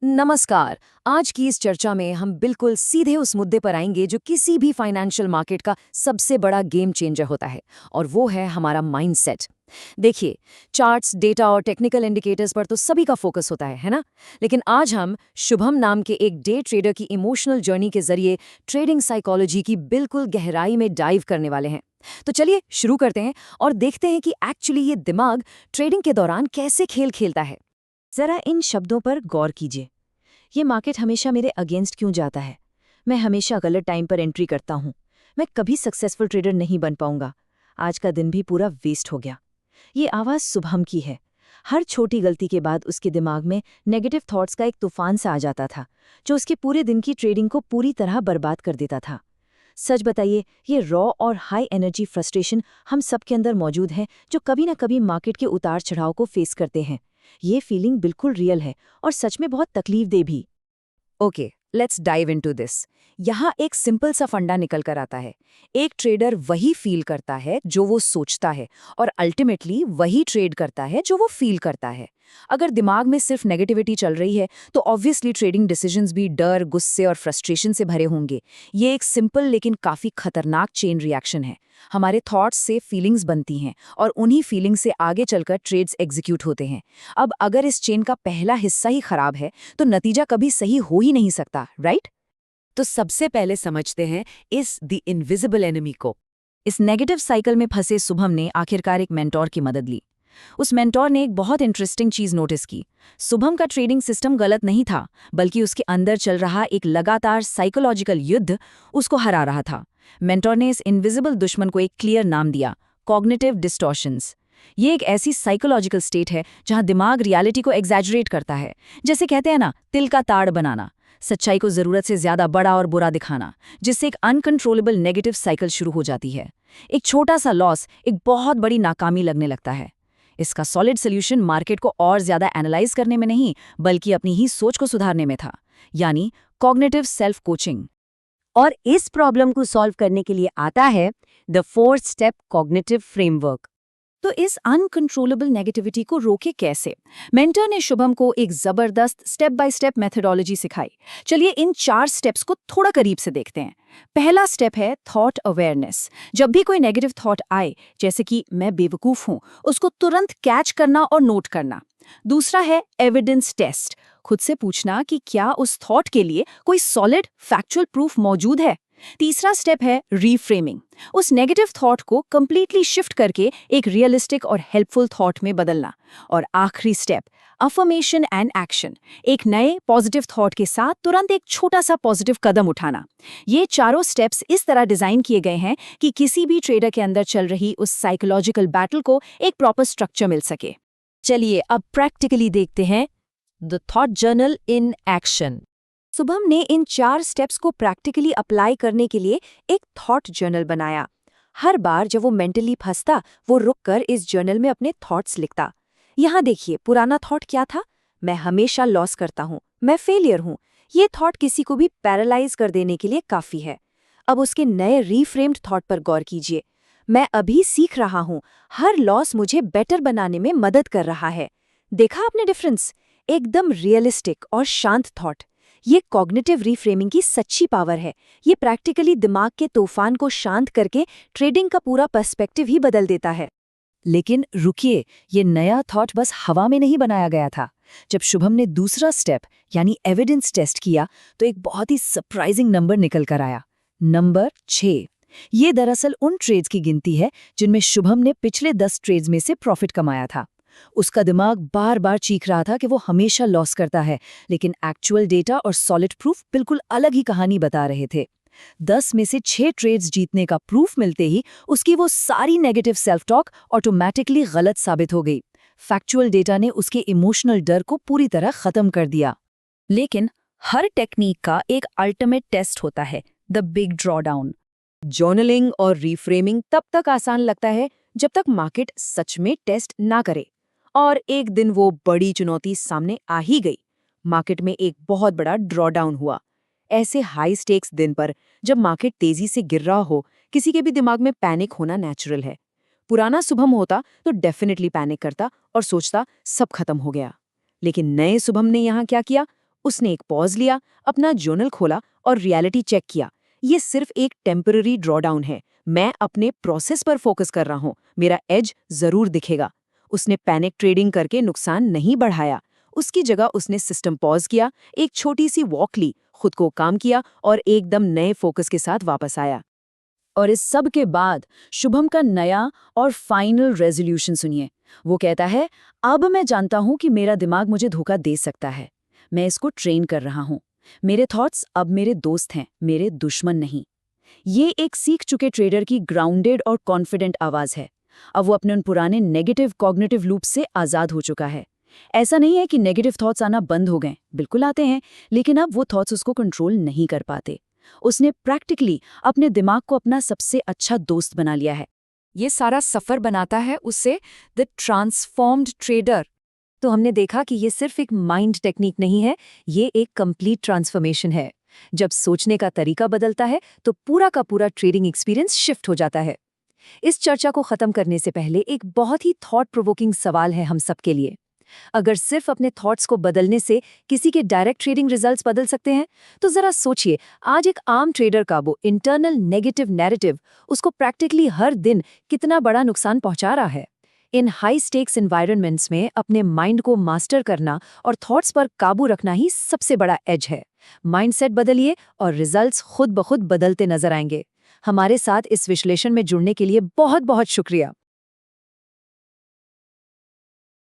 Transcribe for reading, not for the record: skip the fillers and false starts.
नमस्कार। आज की इस चर्चा में हम बिल्कुल सीधे उस मुद्दे पर आएंगे जो किसी भी फाइनेंशियल मार्केट का सबसे बड़ा गेम चेंजर होता है, और वो है हमारा माइंडसेट। देखिए, चार्ट्स, डेटा और टेक्निकल इंडिकेटर्स पर तो सभी का फोकस होता है ना? लेकिन आज हम शुभम नाम के एक डे ट्रेडर की इमोशनल जर्नी के जरिए ट्रेडिंग साइकोलॉजी की बिल्कुल गहराई में डाइव करने वाले हैं। तो चलिए शुरू करते हैं और देखते हैं कि एक्चुअली ये दिमाग ट्रेडिंग के दौरान कैसे खेल खेलता है। जरा इन शब्दों पर गौर कीजिए। ये मार्केट हमेशा मेरे अगेंस्ट क्यों जाता है? मैं हमेशा गलत टाइम पर एंट्री करता हूँ। मैं कभी सक्सेसफुल ट्रेडर नहीं बन पाऊंगा। आज का दिन भी पूरा वेस्ट हो गया। ये आवाज़ शुभम की है। हर छोटी गलती के बाद उसके दिमाग में नेगेटिव थॉट्स का एक तूफान सा आ जाता था, जो उसके पूरे दिन की ट्रेडिंग को पूरी तरह बर्बाद कर देता था। सच बताइए, ये रॉ और हाई एनर्जी फ्रस्ट्रेशन हम सबके अंदर मौजूद है, जो कभी ना कभी मार्केट के उतार चढ़ाव को फेस करते हैं। ये फीलिंग बिल्कुल रियल है और सच में बहुत तकलीफ दे भी। Okay, let's dive into this. यहाँ एक सिंपल सा फंडा निकल कर आता है। एक ट्रेडर वही फील करता है जो वो सोचता है, और अल्टीमेटली वही ट्रेड करता है जो वो फील करता है। अगर दिमाग में सिर्फ नेगेटिविटी चल रही है तो ऑब्वियसली ट्रेडिंग डिसीजंस भी डर, गुस्से और फ्रस्ट्रेशन से भरे होंगे। ये एक सिंपल लेकिन काफी खतरनाक चेन रिएक्शन है। हमारे थॉट्स से फीलिंग्स बनती हैं और उन्हीं फीलिंग्स से आगे चलकर ट्रेड्स एग्जीक्यूट होते हैं। अब अगर इस चेन का पहला हिस्सा ही खराब है तो नतीजा कभी सही हो ही नहीं सकता, राइट? तो सबसे पहले समझते हैं इस द इनविजिबल एनिमी को। इस नेगेटिव साइकिल में फंसे शुभम ने आखिरकार एक मेंटोर की मदद ली। उस मेंटोर ने एक बहुत इंटरेस्टिंग चीज नोटिस की। शुभम का ट्रेडिंग सिस्टम गलत नहीं था, बल्कि उसके अंदर चल रहा एक लगातार साइकोलॉजिकल युद्ध उसको हरा रहा था। मेंटोर ने इस इनविजिबल दुश्मन को एक क्लियर नाम दिया, कॉग्निटिव डिस्टॉर्शंस। ये एक ऐसी साइकोलॉजिकल स्टेट है जहां दिमाग रियलिटी को एग्जैजरेट करता है। जैसे कहते हैं ना, तिल का ताड़ बनाना, सच्चाई को जरूरत से ज्यादा बड़ा और बुरा दिखाना, जिससे एक अनकंट्रोलेबल नेगेटिव साइकिल शुरू हो जाती है। एक छोटा सा लॉस एक बहुत बड़ी नाकामी लगने लगता है। इसका सॉलिड सोल्यूशन मार्केट को और ज्यादा एनालाइज करने में नहीं, बल्कि अपनी ही सोच को सुधारने में था, यानी कॉग्निटिव सेल्फ कोचिंग। और इस प्रॉब्लम को सॉल्व करने के लिए आता है द 4 स्टेप कॉग्निटिव फ्रेमवर्क। तो इस अनकंट्रोलेबल नेगेटिविटी को रोके कैसे? मेंटर ने शुभम को एक जबरदस्त स्टेप बाय स्टेप मेथोडोलॉजी सिखाई। चलिए इन 4 स्टेप्स को थोड़ा करीब से देखते हैं। पहला स्टेप है थॉट अवेयरनेस। जब भी कोई नेगेटिव थॉट आए, जैसे कि मैं बेवकूफ हूं, उसको तुरंत कैच करना और नोट करना। दूसरा है एविडेंस टेस्ट। खुद से पूछना कि क्या उस थॉट के लिए कोई सॉलिड फैक्चुअल प्रूफ मौजूद है। तीसरा स्टेप है रीफ्रेमिंग। उस नेगेटिव थॉट को कंप्लीटली शिफ्ट करके एक रियलिस्टिक और हेल्पफुल थॉट में बदलना। और आखिरी स्टेप, अफर्मेशन एंड एक्शन। एक नए पॉजिटिव थॉट के साथ तुरंत एक छोटा सा पॉजिटिव कदम उठाना। ये चारों स्टेप्स इस तरह डिजाइन किए गए हैं कि किसी भी ट्रेडर के अंदर चल रही उस साइकोलॉजिकल बैटल को एक प्रॉपर स्ट्रक्चर मिल सके। चलिए अब प्रैक्टिकली देखते हैं the thought journal in action. Shubham ने इन 4 स्टेप्स को प्रैक्टिकली अप्लाई करने के लिए एक थॉट जर्नल बनाया। हर बार जब वो मेंटली फंसता, वो रुककर इस जर्नल में अपने थॉट्स लिखता। यहाँ देखिए, पुराना थॉट क्या था? मैं हमेशा लॉस करता हूँ, मैं फेलियर हूँ। ये थॉट किसी को भी पैरालाइज कर देने के लिए काफी है। अब उसके नए रीफ्रेम्ड थॉट पर गौर कीजिए। मैं अभी सीख रहा हूँ, हर लॉस मुझे बेटर बनाने में मदद कर रहा है। देखा आपने डिफरेंस? एकदम रियलिस्टिक और शांत थॉट। ये कॉग्निटिव रीफ्रेमिंग की सच्ची पावर है। ये प्रैक्टिकली दिमाग के तूफान को शांत करके ट्रेडिंग का पूरा पर्सपेक्टिव ही बदल देता है। लेकिन रुकिए, ये नया थॉट बस हवा में नहीं बनाया गया था। जब शुभम ने दूसरा स्टेप यानी एविडेंस टेस्ट किया, तो एक बहुत ही सरप्राइजिंग नंबर निकल कर आया, नंबर 6। ये दरअसल उन ट्रेड्स की गिनती है जिनमें शुभम ने पिछले 10 ट्रेड्स में से प्रॉफिट कमाया था। उसका दिमाग बार बार चीख रहा था कि वो हमेशा लॉस करता है, लेकिन एक्चुअल डेटा और सॉलिड प्रूफ बिल्कुल अलग ही कहानी बता रहे थे। 10 में से 6 ट्रेड्स जीतने का प्रूफ मिलते ही उसकी वो सारी नेगेटिव सेल्फ टॉक ऑटोमैटिकली गलत साबित हो गई। फैक्चुअल डेटा ने उसके इमोशनल डर को पूरी तरह खत्म कर दिया। लेकिन हर टेक्निक का एक अल्टीमेट टेस्ट होता है, द बिग ड्रॉडाउन। जर्नलिंग और रीफ्रेमिंग तब तक आसान लगता है जब तक मार्केट सच में टेस्ट ना करे। और एक दिन वो बड़ी चुनौती सामने आ ही गई। मार्केट में एक बहुत बड़ा ड्रॉडाउन हुआ। ऐसे हाई स्टेक्स दिन पर जब मार्केट तेजी से गिर रहा हो, किसी के भी दिमाग में पैनिक होना नेचुरल है। पुराना शुभम होता तो डेफिनेटली पैनिक करता और सोचता सब खत्म हो गया। लेकिन नए शुभम ने यहाँ क्या किया? उसने एक पॉज लिया, अपना जर्नल खोला और रियलिटी चेक किया। ये सिर्फ एक टेम्पररी ड्रॉडाउन है। मैं अपने प्रोसेस पर फोकस कर रहा हूँ, मेरा एज जरूर दिखेगा। उसने पैनिक ट्रेडिंग करके नुकसान नहीं बढ़ाया। उसकी जगह उसने सिस्टम पॉज किया, एक छोटी सी वॉक ली, खुद को काम किया और एकदम नए फोकस के साथ वापस आया। और इस सब के बाद शुभम का नया और फाइनल रेजोल्यूशन सुनिए। वो कहता है, अब मैं जानता हूं कि मेरा दिमाग मुझे धोखा दे सकता है। मैं इसको ट्रेन कर रहा हूं। मेरे थॉट्स अब मेरे दोस्त हैं, मेरे दुश्मन नहीं। ये एक सीख चुके ट्रेडर की ग्राउंडेड और कॉन्फिडेंट आवाज है। अब वो अपने उन पुराने नेगेटिव कॉग्निटिव लूप से आजाद हो चुका है। ऐसा नहीं है कि नेगेटिव थॉट्स आना बंद हो गए, बिल्कुल आते हैं, लेकिन अब वो थॉट्स उसको कंट्रोल नहीं कर पाते। उसने प्रैक्टिकली अपने दिमाग को अपना सबसे अच्छा दोस्त बना लिया है। ये सारा सफर बनाता है उससे द ट्रांसफॉर्म्ड ट्रेडर। तो हमने देखा कि ये सिर्फ एक माइंड टेक्निक नहीं है, ये एक कंप्लीट ट्रांसफॉर्मेशन है। जब सोचने का तरीका बदलता है तो पूरा का पूरा ट्रेडिंग एक्सपीरियंस शिफ्ट हो जाता है। इस चर्चा को खत्म करने से पहले एक बहुत ही थॉट प्रोवोकिंग सवाल है हम सबके लिए। अगर सिर्फ अपने थॉट्स को बदलने से किसी के डायरेक्ट ट्रेडिंग रिजल्ट्स बदल सकते हैं, तो जरा सोचिए, आज एक आम ट्रेडर का वो इंटरनल नेगेटिव नैरेटिव उसको प्रैक्टिकली हर दिन कितना बड़ा नुकसान पहुंचा रहा है। इन हाई स्टेक्स एनवायरनमेंट्स में अपने माइंड को मास्टर करना और थॉट्स पर काबू रखना ही सबसे बड़ा एज है। माइंडसेट बदलिए और रिजल्ट्स खुद ब खुद बदलते नजर आएंगे। हमारे साथ इस विश्लेषण में जुड़ने के लिए बहुत बहुत शुक्रिया।